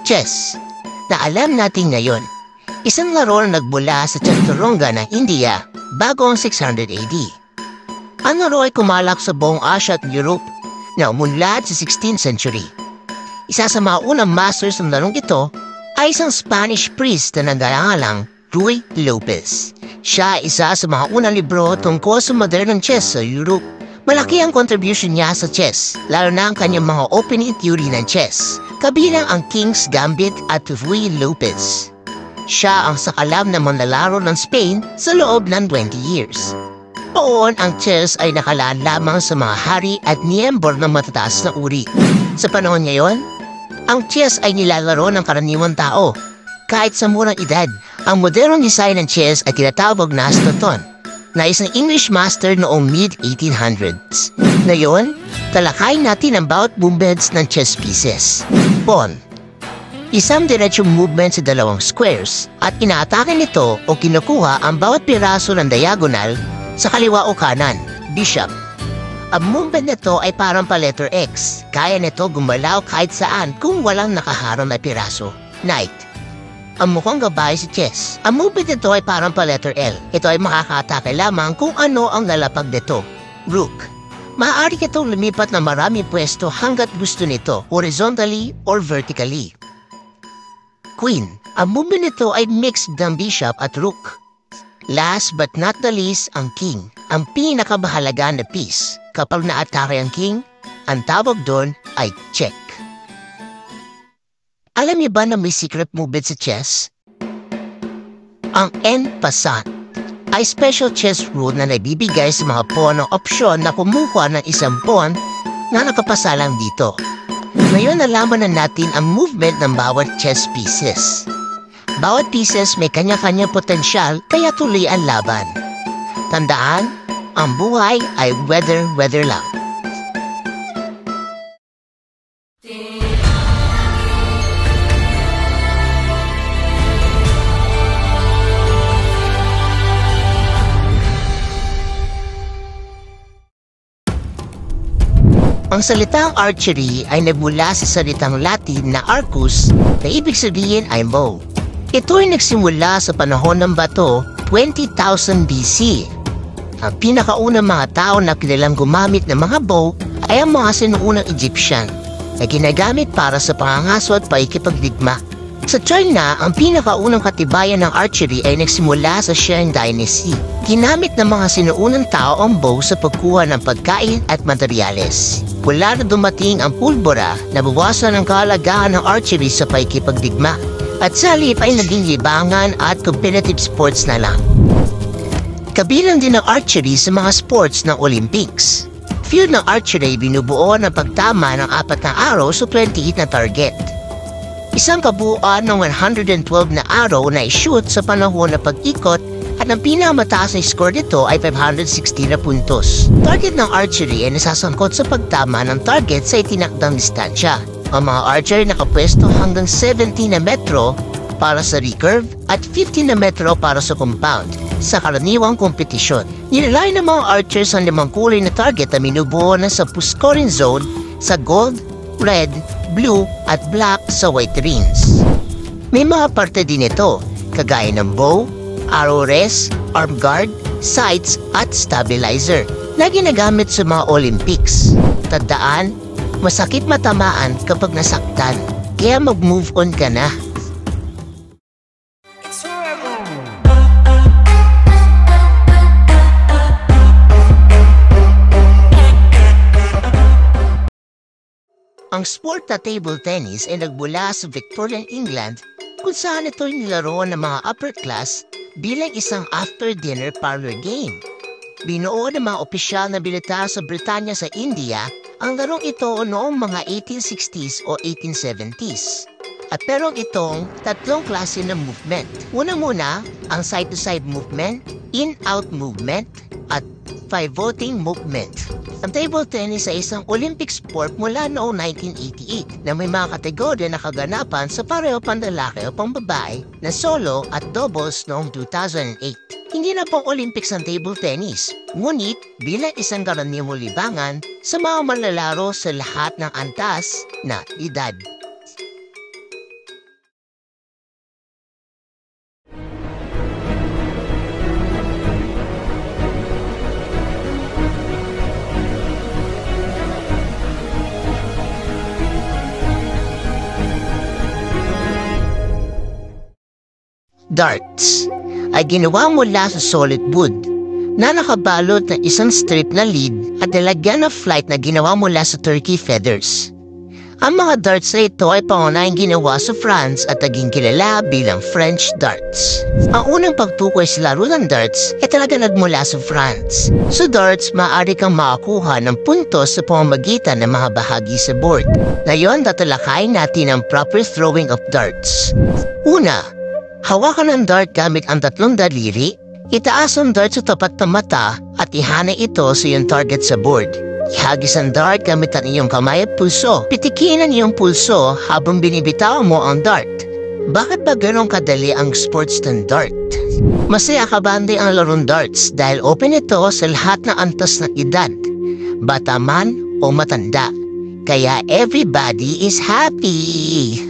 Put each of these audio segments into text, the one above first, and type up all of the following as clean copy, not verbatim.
Chess, na alam natin ngayon, isang laro na nagmula sa Chaturanga ng India bago ang 600 AD. Ang laro ay kumalak sa buong Asia at Europe na umunlad sa 16th century. Isa sa mga unang masters ng larong ito ay isang Spanish priest na nanggalangalang Ruy Lopez. Siya ay isa sa mga unang libro tungkol sa modernong chess sa Europe. Malaki ang contribution niya sa chess, lalo na ang kanyang mga opening theory ng chess, kabilang ang King's Gambit at Ruy Lopez. Siya ang sakalam na manlalaro ng Spain sa loob ng 20 years. Noon, ang chess ay nakalaan lamang sa mga hari at miyembro ng matataas na uri. Sa panahon ngayon, ang chess ay nilalaro ng karaniwang tao. Kahit sa murang edad, ang modernong design ng chess ay tinatawag na Stoton, na isang English master noong mid-1800s. Ngayon, talakayin natin ang bawat movements ng chess pieces. Pawn. Isang diretsong movement sa dalawang squares at inaatake nito o kinukuha ang bawat piraso ng diagonal sa kaliwa o kanan. Bishop. Ang movement nito ay parang pa letter X. Kaya nito gumalaw kahit saan kung walang nakaharang na piraso. Knight. Ang mukhang gabay si chess. Ang movement nito ay parang pa letter L. Ito ay makakatake lamang kung ano ang lalapag nito. Rook. Maaari itong lumipat na maraming pwesto hanggat gusto nito, horizontally or vertically. Queen. Ang movement nito ay mixed ng bishop at rook. Last but not the least, ang king. Ang pinakamahalaga na piece. Kapag naatake ang king, ang tawag doon ay check. Alam niyo ba na may secret movement sa chess? Ang en passant ay special chess rule na naibibigay sa mga pawn ng opsyon na kumuha ng isang pawn na nakapasalang dito. Ngayon nalaman na natin ang movement ng bawat chess pieces. Bawat pieces may kanya-kanyang potensyal kaya tuloy ang laban. Tandaan, ang buhay ay weather lang. Ang salitang archery ay nagmula sa salitang Latin na arcus na ibig sabihin ay bow. Ito ay nagsimula sa panahon ng bato 20,000 BC. Ang pinakaunang mga tao na kilalang gumamit ng mga bow ay ang mga sinuunang Egyptian na ginagamit para sa pangangaso at paikipagdigma. Sa China, ang pinakaunang katibayan ng archery ay nagsimula sa Shang Dynasty. Ginamit ng mga sinuunang tao ang bow sa pagkuha ng pagkain at materyales. Mula na dumating ang pulbura, nabawasan ang kahalagahan ng archery sa paikipagdigma at sa halip ay naging libangan at competitive sports na lang. Kabilang din ang archery sa mga sports ng Olympics. Field ng archery binubuo ng pagtama ng 4 na arrow sa 28 na target. Isang kabuuan ng 112 na arrow na i-shoot sa panahon na pag-ikot at ang pinakamataas na score nito ay 560 na puntos. Target ng archery ay nasasangkot sa pagtama ng target sa itinakdang distansya. Ang mga archer ay nakapwesto hanggang 17 na metro para sa recurve at 15 na metro para sa compound sa karaniwang kompetisyon. Nilalay ng mga archers ang 5 kulay na target na minubuo na sa scoring zone sa gold, red, blue at black sa white rings. May mga parte din ito, kagaya ng bow, arrow rest, arm guard, sights at stabilizer na ginagamit sa mga Olympics. Tandaan, masakit matamaan kapag nasaktan, kaya mag-move on ka na. Ang sport na table tennis ay nagmula sa Victorian England kung saan ito'y nilaro ng mga upper class bilang isang after-dinner parlor game. Binuo ng mga opisyal na militar sa Britanya sa India ang larong ito noong mga 1860s o 1870s. At meron itong 3 klase ng movement. Una-muna, ang side-to-side movement, in-out movement, at pivoting movement. Ang table tennis ay isang Olympic sport mula noong 1988 na may mga kategorya na kaganapan sa pareho panlalaki o pangbabae na solo at doubles noong 2008. Hindi na pong Olympics ang table tennis, ngunit bilang isang karaniwang libangan sa mga manlalaro sa lahat ng antas na edad. darts ay ginawa mula sa solid wood na nakabalot ng isang strip na lead at nilagyan ng flight na ginawa mula sa turkey feathers. Ang mga darts na ito ay pangunahing ginawa sa France at naging kilala bilang French darts. Ang unang pagtukoy sa laro ng darts ay talaga nagmula sa France. Sa darts, maaari kang makakuha ng puntos sa pamamagitan ng mga bahagi sa board. Ngayon, tatalakayin natin ang proper throwing of darts. Una, hawakan ang dart gamit ang tatlong daliri, itaas ang dart sa tapat ng mata at ihana ito sa iyong target sa board. Ihagis ang dart gamit ang iyong kamay at pulso. Pitikin ang iyong pulso habang binibitaw mo ang dart. Bakit ba ganun kadali ang sports ng dart? Masaya kabande ang larong darts dahil open ito sa lahat ng antas ng edad, bata man o matanda. Kaya everybody is happy!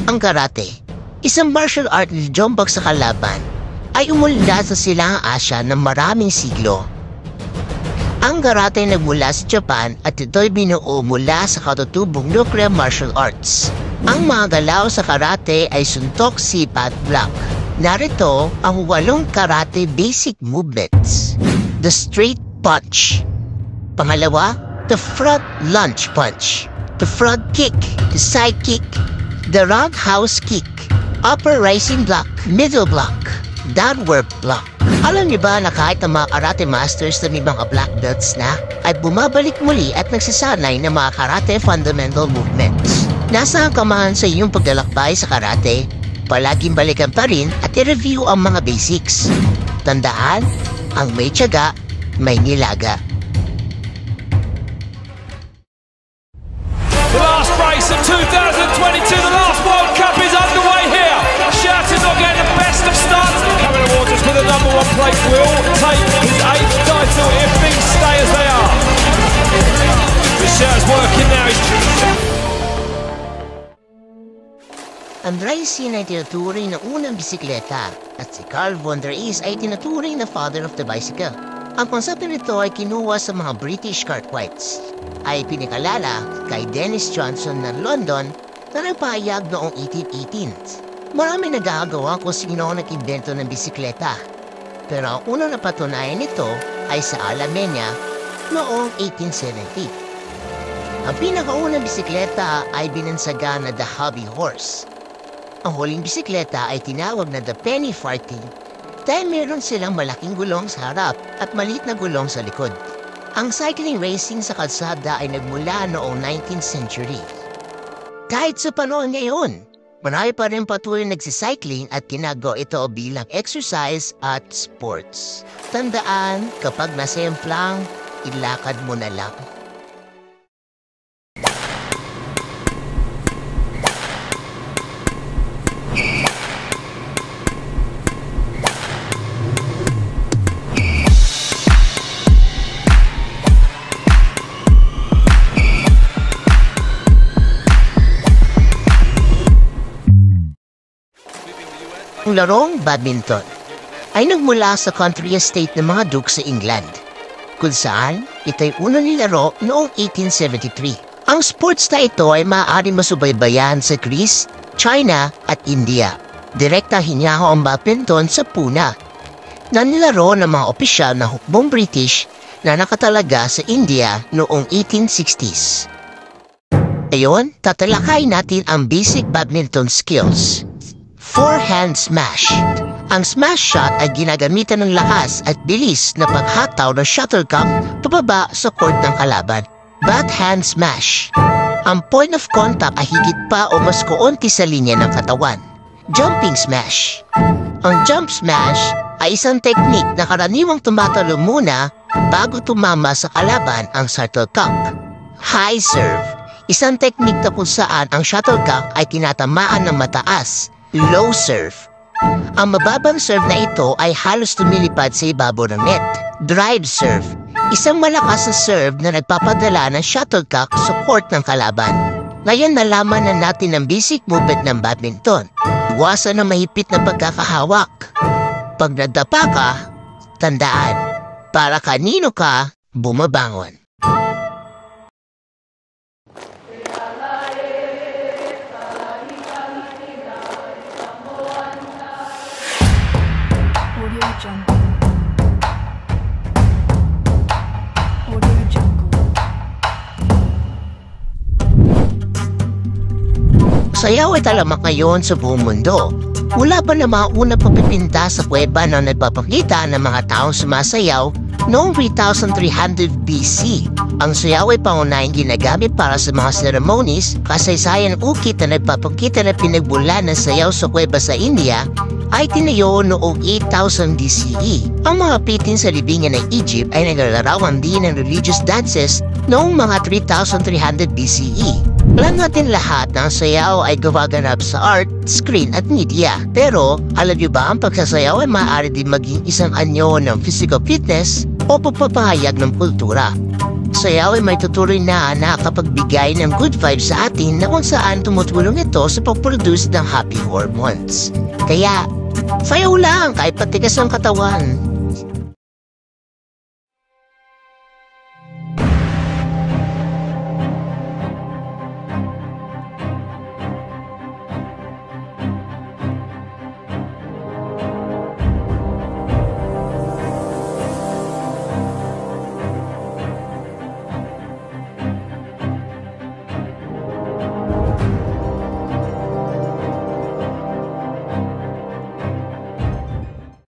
Ang karate, isang martial art na jombag sa kalaban, ay umunlad sa silangang Asya ng maraming siglo. Ang karate ay nagmula sa Japan at ito'y binuo mula sa katutubong nuclear martial arts. Ang mga galaw sa karate ay suntok, sipa at block. Narito ang 8 karate basic movements. The straight punch. Pangalawa, the front lunge punch. The front kick, the side kick, the roundhouse kick, upper rising block, middle block, downward block. Alam niyo ba na kahit ang mga karate masters na may mga black belts na, ay bumabalik muli at nagsasanay ng mga karate fundamental movements. Nasa hanggaman sa iyong paglalakbay sa karate, palaging balikan pa rin at i-review ang mga basics. Tandaan, ang may tiyaga, may nilaga. The last race of 2022, the last World Cup is underway here. Shouter's not getting the best of starts. Coming towards us with the #1 place, will take his 8th title if things stay as they are. The Shouter's working now. Ang Racing ay tinuturing na unang bisikleta at si Carl von der Is ay tinuturing na father of the bicycle. Ang konsepto nito ay kinuha sa mga British cartwrights. Ay pinikalala kay Dennis Johnson ng London na nagpahayag noong 1818. Marami nagagawa kung sino ang nag-imbento ng bisikleta. Pero ang unang napatunayan nito ay sa Alemania noong 1870. Ang pinakaunang bisikleta ay binansaga na the hobby horse. Ang huling bisikleta ay tinawag na the penny farthing dahil meron silang malaking gulong sa harap at maliit na gulong sa likod. Ang cycling racing sa kalsada ay nagmula noong 19th century. Kahit sa panahon ngayon, marami pa rin patuloy nagsicycling at ginagawa ito bilang exercise at sports. Tandaan, kapag nasemplang, ilakad mo na lang. Ang larong badminton ay nagmula sa country estate ng mga Duke sa England, kung saan ito'y unang nilaro noong 1873. Ang sports na ito ay maaaring masubaybayan sa Greece, China at India. Direkta hinyaho ang badminton sa Pune, na nilaro ng mga opisyal na hukbong British na nakatalaga sa India noong 1860s. Ngayon, tatalakay natin ang basic badminton skills. Forehand smash. Ang smash shot ay ginagamitan ng lakas at bilis na paghataw ng shuttlecock pababa sa court ng kalaban. Backhand smash. Ang point of contact ay higit pa o mas kaunti sa linya ng katawan. Jumping smash. Ang jump smash ay isang teknik na karaniwang tumatalo muna bago tumama sa kalaban ang shuttlecock. High serve. Isang teknik na kung saan ang shuttlecock ay tinatamaan ng mataas. Low serve. Ang mababang serve na ito ay halos lumilipad sa ibabaw ng net. Drive serve, isang malakas na serve na nagpapadala ng shuttlecock sa court ng kalaban. Ngayon nalaman na natin ang basic movement ng badminton. Iwasan ang mahigpit na pagkakahawak. Pag nadapa ka, tandaan, para kanino ka bumabangon. Audio Jungle. Audio Jungle. Sayaw ay talamak ngayon sa buong mundo. Mula pa na mga unang pagpipinta sa kuweba na nagpapakita ng mga taong sumasayaw noong 3,300 BC. Ang sayaw ay pangunahing ginagamit para sa mga ceremonies, kasaysayan ukit na nagpapakita na pinagbulan ng sayaw sa kuweba sa India ay tinayo noong 8,000 BCE. Ang mga pitin sa libingan ng Egypt ay naglalarawan din ng religious dances noong mga 3,300 BCE. Alam natin lahat na ang sayaw ay gumaganap sa art, screen at media. Pero, alam niyo ba ang pagsasayaw ay maaari din maging isang anyo ng physical fitness o pagpapahayag ng kultura. Sayaw ay may tutuloy na nakapagbigay ng good vibes sa atin na kung saan tumutulong ito sa pag-produce ng happy hormones. Kaya, sayaw lang kahit patigas ang katawan.